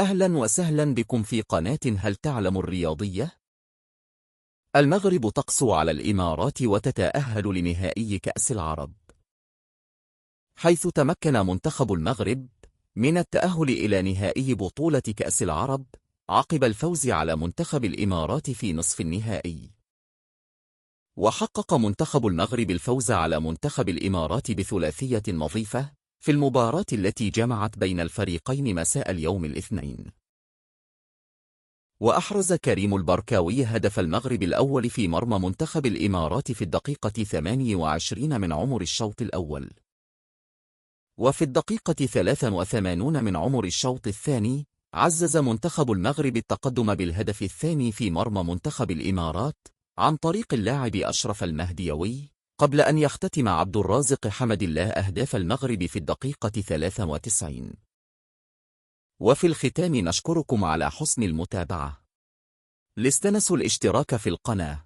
أهلا وسهلا بكم في قناة هل تعلم الرياضية؟ المغرب تقسو على الإمارات وتتأهل لنهائي كأس العرب، حيث تمكن منتخب المغرب من التأهل إلى نهائي بطولة كأس العرب عقب الفوز على منتخب الإمارات في نصف النهائي. وحقق منتخب المغرب الفوز على منتخب الإمارات بثلاثية نظيفة في المباراة التي جمعت بين الفريقين مساء اليوم الاثنين. وأحرز كريم البركاوي هدف المغرب الأول في مرمى منتخب الإمارات في الدقيقة 28 من عمر الشوط الأول، وفي الدقيقة 83 من عمر الشوط الثاني عزز منتخب المغرب التقدم بالهدف الثاني في مرمى منتخب الإمارات عن طريق اللاعب أشرف المهديوي، قبل أن يختتم عبد الرازق حمد الله أهداف المغرب في الدقيقة 93. وفي الختام نشكركم على حسن المتابعة. لاستنسوا الاشتراك في القناة.